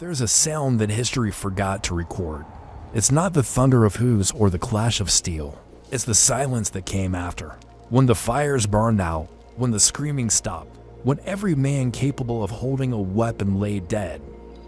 There's a sound that history forgot to record. It's not the thunder of hooves or the clash of steel. It's the silence that came after. When the fires burned out, when the screaming stopped, when every man capable of holding a weapon lay dead,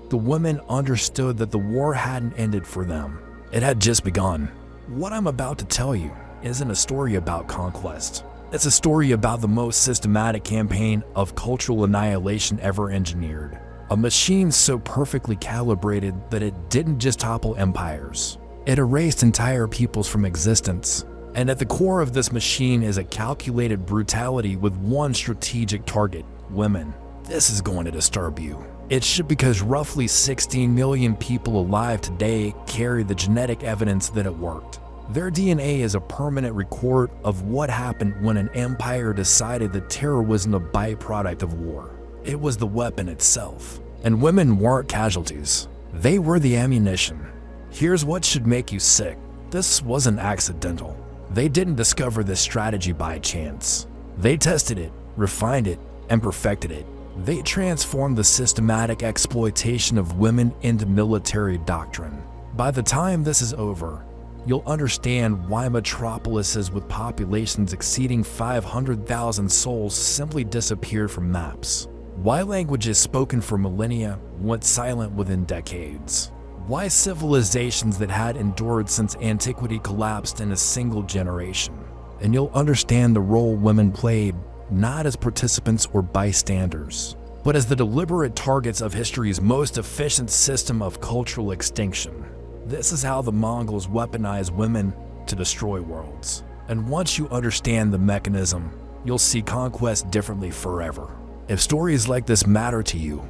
the women understood that the war hadn't ended for them. It had just begun. What I'm about to tell you isn't a story about conquest. It's a story about the most systematic campaign of cultural annihilation ever engineered. A machine so perfectly calibrated that it didn't just topple empires. It erased entire peoples from existence. And at the core of this machine is a calculated brutality with one strategic target: women. This is going to disturb you. It should, because roughly 16 million people alive today carry the genetic evidence that it worked. Their DNA is a permanent record of what happened when an empire decided that terror wasn't a byproduct of war. It was the weapon itself. And women weren't casualties. They were the ammunition. Here's what should make you sick. This wasn't accidental. They didn't discover this strategy by chance. They tested it, refined it, and perfected it. They transformed the systematic exploitation of women into military doctrine. By the time this is over, you'll understand why metropolises with populations exceeding 500,000 souls simply disappeared from maps. Why languages spoken for millennia went silent within decades. Why civilizations that had endured since antiquity collapsed in a single generation. And you'll understand the role women played, not as participants or bystanders, but as the deliberate targets of history's most efficient system of cultural extinction. This is how the Mongols weaponized women to destroy worlds. And once you understand the mechanism, you'll see conquest differently forever. If stories like this matter to you,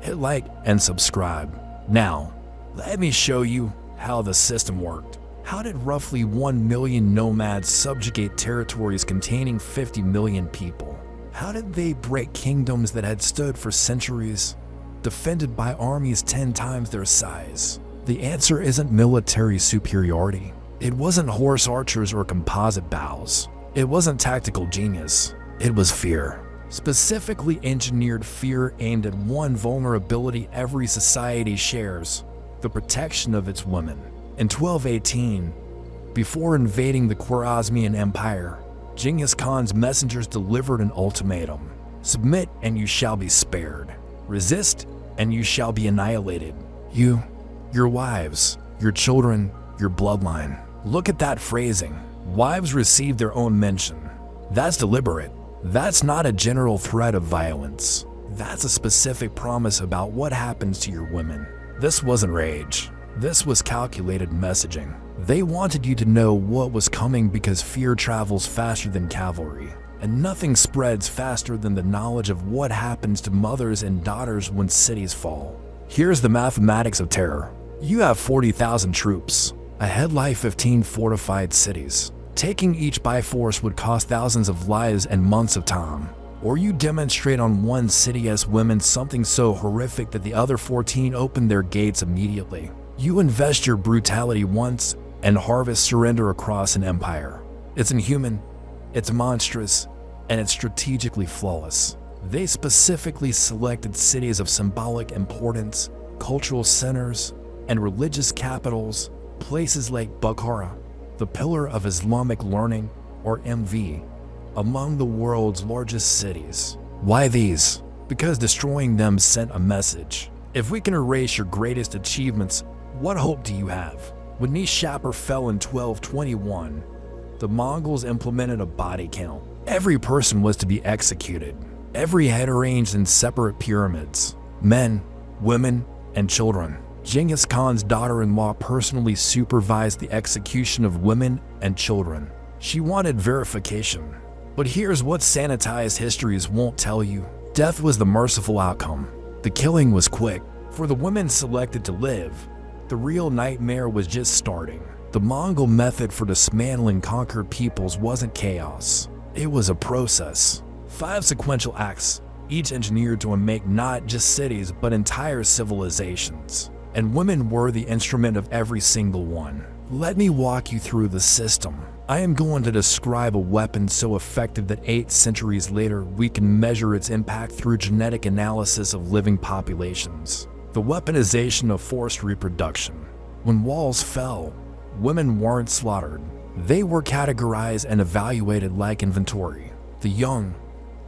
hit like and subscribe. Now, let me show you how the system worked. How did roughly 1 million nomads subjugate territories containing 50 million people? How did they break kingdoms that had stood for centuries, defended by armies 10 times their size? The answer isn't military superiority. It wasn't horse archers or composite bows. It wasn't tactical genius. It was fear. Specifically engineered fear aimed at one vulnerability every society shares: the protection of its women. In 1218, before invading the Khwarezmian Empire, Genghis Khan's messengers delivered an ultimatum: submit and you shall be spared. Resist and you shall be annihilated. You, your wives, your children, your bloodline. Look at that phrasing. Wives receive their own mention. That's deliberate. That's not a general threat of violence. That's a specific promise about what happens to your women. This wasn't rage. This was calculated messaging. They wanted you to know what was coming because fear travels faster than cavalry, and nothing spreads faster than the knowledge of what happens to mothers and daughters when cities fall. Here's the mathematics of terror. You have 40,000 troops, ahead lie 15 fortified cities. Taking each by force would cost thousands of lives and months of time. Or you demonstrate on one city as women something so horrific that the other 14 open their gates immediately. You invest your brutality once and harvest surrender across an empire. It's inhuman, it's monstrous, and it's strategically flawless. They specifically selected cities of symbolic importance, cultural centers, and religious capitals, places like Bukhara, the pillar of Islamic learning, or MV, among the world's largest cities. Why these? Because destroying them sent a message. If we can erase your greatest achievements, what hope do you have? When Nishapur fell in 1221, the Mongols implemented a body count. Every person was to be executed. Every head arranged in separate pyramids. Men, women, and children. Genghis Khan's daughter-in-law personally supervised the execution of women and children. She wanted verification. But here's what sanitized histories won't tell you. Death was the merciful outcome. The killing was quick. For the women selected to live, the real nightmare was just starting. The Mongol method for dismantling conquered peoples wasn't chaos. It was a process. 5 sequential acts, each engineered to make not just cities but entire civilizations. And women were the instrument of every single one. Let me walk you through the system. I am going to describe a weapon so effective that 8 centuries later we can measure its impact through genetic analysis of living populations. The The weaponization of forced reproduction. When walls fell, women weren't slaughtered. They were categorized and evaluated like inventory. The young,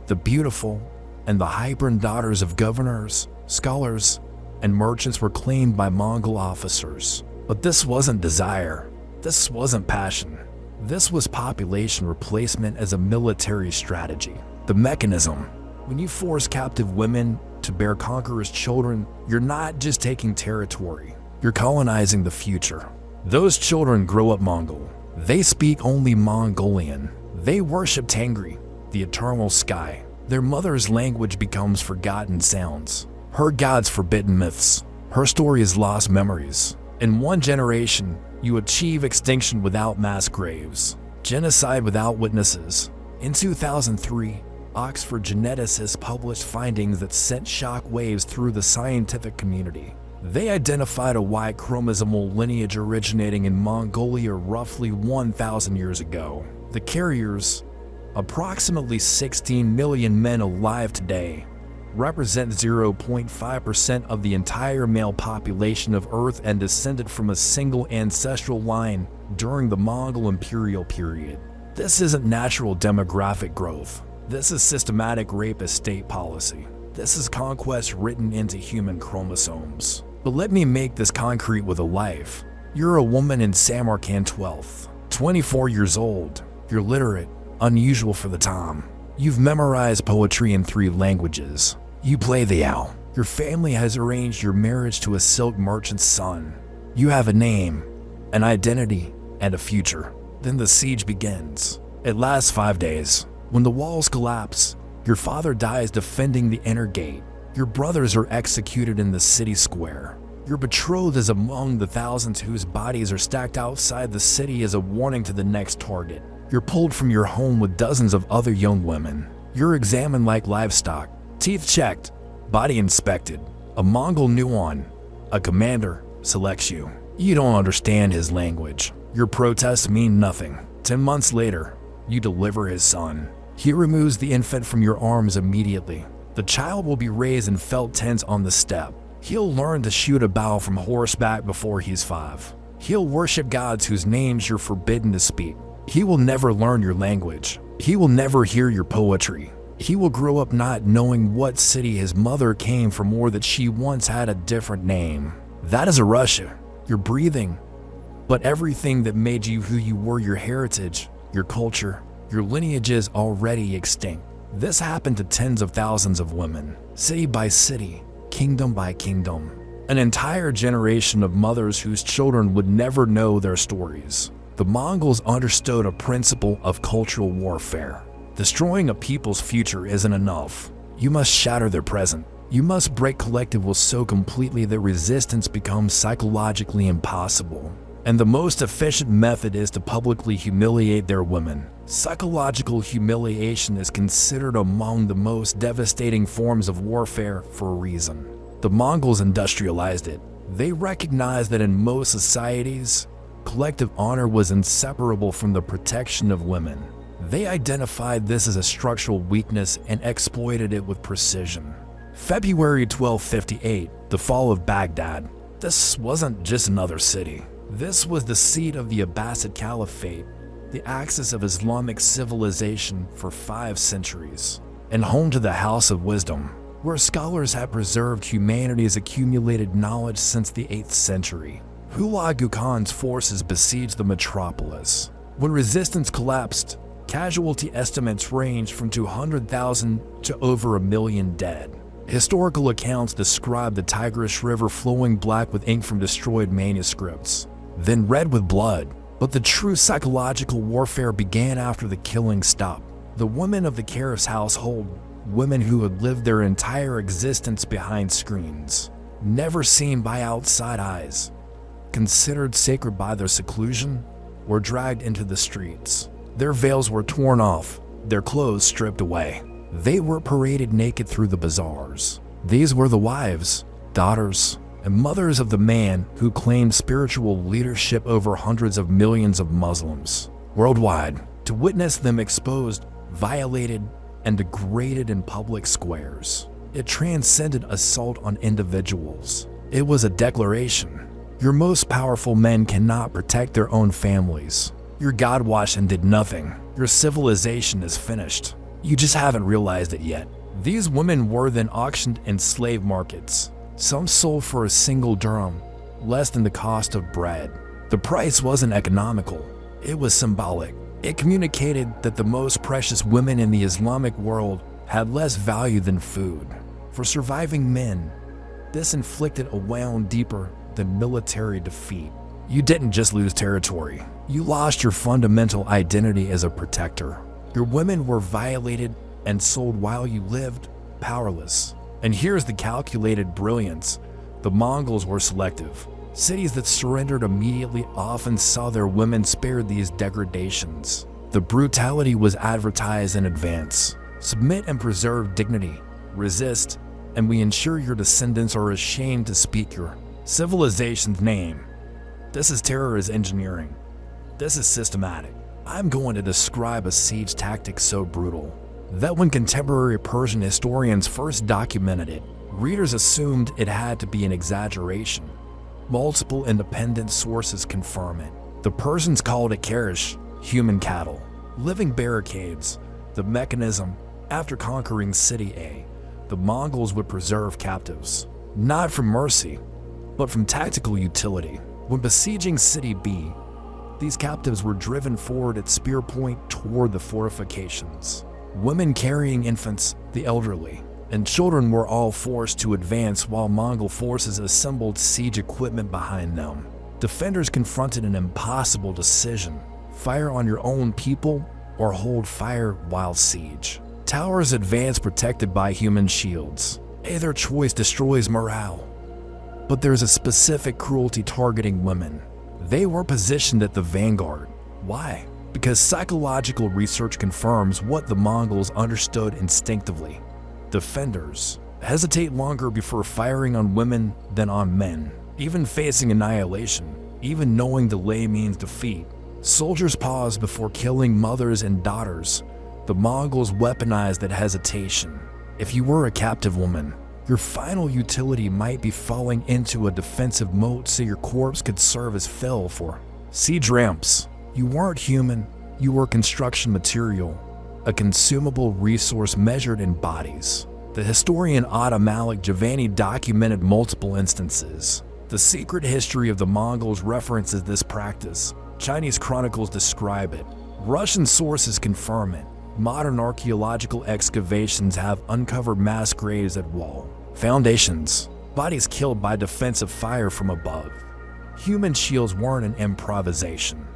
the beautiful, and the hybrid daughters of governors, scholars, and merchants were claimed by Mongol officers. But this wasn't desire. This wasn't passion. This was population replacement as a military strategy. The mechanism. When you force captive women to bear conquerors' children, you're not just taking territory. You're colonizing the future. Those children grow up Mongol. They speak only Mongolian. They worship Tengri, the eternal sky. Their mother's language becomes forgotten sounds. Her gods forbidden myths. Her story is lost memories. In one generation, you achieve extinction without mass graves, genocide without witnesses. In 2003, Oxford geneticists published findings that sent shock waves through the scientific community. They identified a Y chromosomal lineage originating in Mongolia roughly 1,000 years ago. The carriers, approximately 16 million men alive today, represent 0.5% of the entire male population of Earth and descended from a single ancestral line during the Mongol imperial period. This isn't natural demographic growth. This is systematic rapist state policy. This is conquest written into human chromosomes. But let me make this concrete with a life. You're a woman in Samarkand 12th, 24 years old. You're literate, unusual for the time. You've memorized poetry in 3 languages. You play the owl. Your family has arranged your marriage to a silk merchant's son. You have a name, an identity, and a future. Then the siege begins. It lasts 5 days. When the walls collapse, your father dies defending the inner gate. Your brothers are executed in the city square. Your betrothed is among the thousands whose bodies are stacked outside the city as a warning to the next target. You're pulled from your home with dozens of other young women. You're examined like livestock, teeth checked, body inspected. A Mongol Nuon, a commander, selects you. You don't understand his language. Your protests mean nothing. 10 months later, you deliver his son. He removes the infant from your arms immediately. The child will be raised in felt tents on the steppe. He'll learn to shoot a bow from horseback before he's 5. He'll worship gods whose names you're forbidden to speak. He will never learn your language. He will never hear your poetry. He will grow up not knowing what city his mother came from or that she once had a different name. That is Erasure. You're breathing. But everything that made you who you were, your heritage, your culture, your lineage is already extinct. This happened to tens of thousands of women, city by city, kingdom by kingdom. An entire generation of mothers whose children would never know their stories. The Mongols understood a principle of cultural warfare. Destroying a people's future isn't enough. You must shatter their present. You must break collective will so completely that resistance becomes psychologically impossible. And the most efficient method is to publicly humiliate their women. Psychological humiliation is considered among the most devastating forms of warfare for a reason. The Mongols industrialized it. They recognized that in most societies, collective honor was inseparable from the protection of women. They identified this as a structural weakness and exploited it with precision. February 1258, the fall of Baghdad. This wasn't just another city. This was the seat of the Abbasid Caliphate, the axis of Islamic civilization for 5 centuries, and home to the House of Wisdom, where scholars have preserved humanity's accumulated knowledge since the 8th century. Hulagu Khan's forces besieged the metropolis. When resistance collapsed, casualty estimates ranged from 200,000 to over 1 million dead. Historical accounts describe the Tigris River flowing black with ink from destroyed manuscripts, then red with blood. But the true psychological warfare began after the killing stopped. The women of the Caliph's household, women who had lived their entire existence behind screens, never seen by outside eyes, considered sacred by their seclusion, were dragged into the streets. Their veils were torn off, their clothes stripped away. They were paraded naked through the bazaars. These were the wives, daughters, and mothers of the man who claimed spiritual leadership over hundreds of millions of Muslims worldwide. To witness them exposed, violated, and degraded in public squares, it transcended assault on individuals. It was a declaration. Your most powerful men cannot protect their own families. Your God watched and did nothing. Your civilization is finished. You just haven't realized it yet. These women were then auctioned in slave markets. Some sold for a single dirham, less than the cost of bread. The price wasn't economical. It was symbolic. It communicated that the most precious women in the Islamic world had less value than food. For surviving men, this inflicted a wound deeper than military defeat. You didn't just lose territory. You lost your fundamental identity as a protector. Your women were violated and sold while you lived powerless. And here's the calculated brilliance. The Mongols were selective. Cities that surrendered immediately often saw their women spared these degradations. The brutality was advertised in advance. Submit and preserve dignity. Resist, and we ensure your descendants are ashamed to speak your civilization's name. This is terror as engineering. This is systematic. I'm going to describe a siege tactic so brutal that when contemporary Persian historians first documented it, readers assumed it had to be an exaggeration. Multiple independent sources confirm it. The Persians called it karish, human cattle, living barricades. The mechanism, after conquering City A, the Mongols would preserve captives, not from mercy, but from tactical utility. When besieging City B, these captives were driven forward at spear point toward the fortifications. Women carrying infants, the elderly, and children were all forced to advance while Mongol forces assembled siege equipment behind them. Defenders confronted an impossible decision: fire on your own people or hold fire while siege. Towers advance protected by human shields. Either choice destroys morale. But there's a specific cruelty targeting women. They were positioned at the vanguard. Why? Because psychological research confirms what the Mongols understood instinctively. Defenders hesitate longer before firing on women than on men, even facing annihilation, even knowing delay means defeat. Soldiers pause before killing mothers and daughters. The Mongols weaponized that hesitation. If you were a captive woman, your final utility might be falling into a defensive moat so your corpse could serve as fill for siege ramps. You weren't human, you were construction material, a consumable resource measured in bodies. The historian Atta Malik Javani documented multiple instances. The secret history of the Mongols references this practice. Chinese chronicles describe it. Russian sources confirm it. Modern archaeological excavations have uncovered mass graves at wall foundations, bodies killed by defensive fire from above. Human shields weren't an improvisation.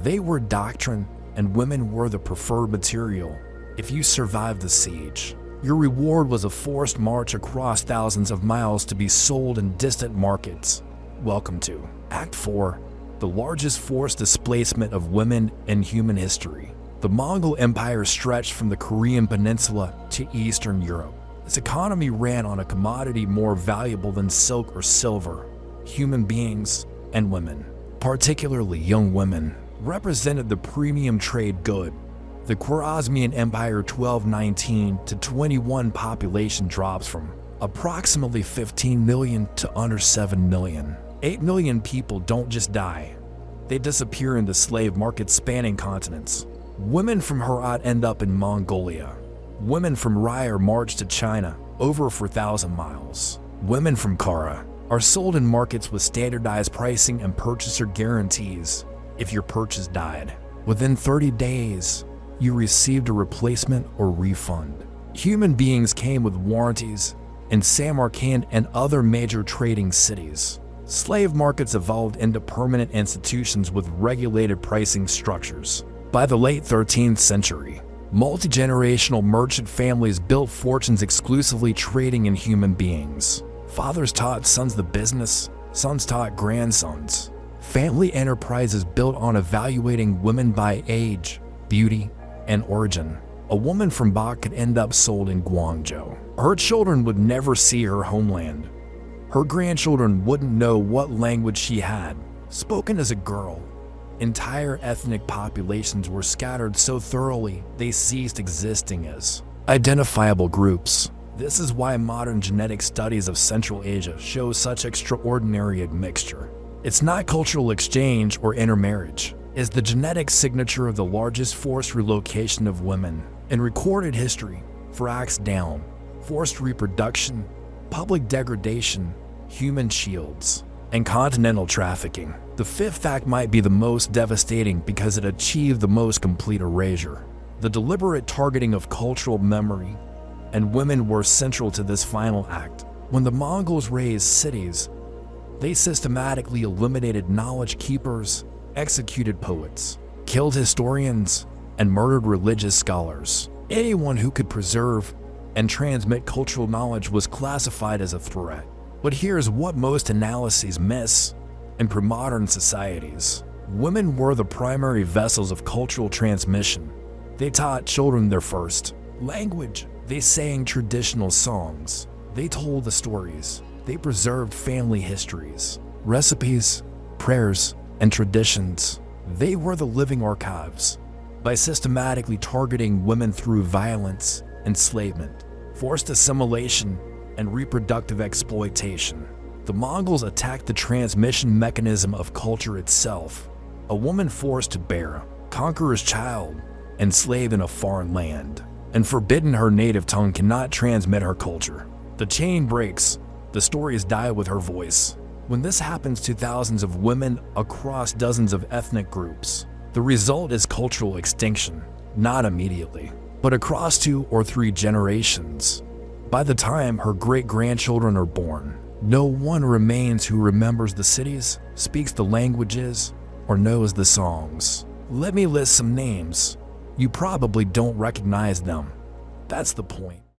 They were doctrine, and women were the preferred material. If you survived the siege, your reward was a forced march across thousands of miles to be sold in distant markets. Welcome to Act 4, the largest forced displacement of women in human history. The Mongol Empire stretched from the Korean Peninsula to Eastern Europe. Its economy ran on a commodity more valuable than silk or silver. Human beings and women, particularly young women, represented the premium trade good. The Khwarezmian Empire 1219 to 21 population drops from approximately 15 million to under 7 million. 8 million people don't just die. They disappear into slave markets spanning continents. Women from Herat end up in Mongolia. Women from Rai are marched to China, over 4,000 miles. Women from Kara are sold in markets with standardized pricing and purchaser guarantees. If your purchase died, within 30 days, you received a replacement or refund. Human beings came with warranties in Samarkand and other major trading cities. Slave markets evolved into permanent institutions with regulated pricing structures. By the late 13th century, multi-generational merchant families built fortunes exclusively trading in human beings. Fathers taught sons the business, sons taught grandsons. Family enterprises built on evaluating women by age, beauty, and origin. A woman from Bak could end up sold in Guangzhou. Her children would never see her homeland. Her grandchildren wouldn't know what language she had spoken as a girl. Entire ethnic populations were scattered so thoroughly they ceased existing as identifiable groups. This is why modern genetic studies of Central Asia show such extraordinary admixture. It's not cultural exchange or intermarriage. It's the genetic signature of the largest forced relocation of women in recorded history, fracks down, forced reproduction, public degradation, human shields, and continental trafficking. The fifth act might be the most devastating because it achieved the most complete erasure. The deliberate targeting of cultural memory and women were central to this final act. When the Mongols razed cities, they systematically eliminated knowledge keepers, executed poets, killed historians, and murdered religious scholars. Anyone who could preserve and transmit cultural knowledge was classified as a threat. But here's what most analyses miss. In pre-modern societies, women were the primary vessels of cultural transmission. They taught children their first language. They sang traditional songs. They told the stories. They preserved family histories, recipes, prayers, and traditions. They were the living archives. By systematically targeting women through violence, enslavement, forced assimilation, and reproductive exploitation, the Mongols attacked the transmission mechanism of culture itself. A woman forced to bear a conqueror's child, enslaved in a foreign land, and forbidden her native tongue cannot transmit her culture. The chain breaks, the stories die with her voice. When this happens to thousands of women across dozens of ethnic groups, the result is cultural extinction, not immediately, but across 2 or 3 generations. By the time her great-grandchildren are born, no one remains who remembers the cities, speaks the languages, or knows the songs. Let me list some names. You probably don't recognize them. That's the point.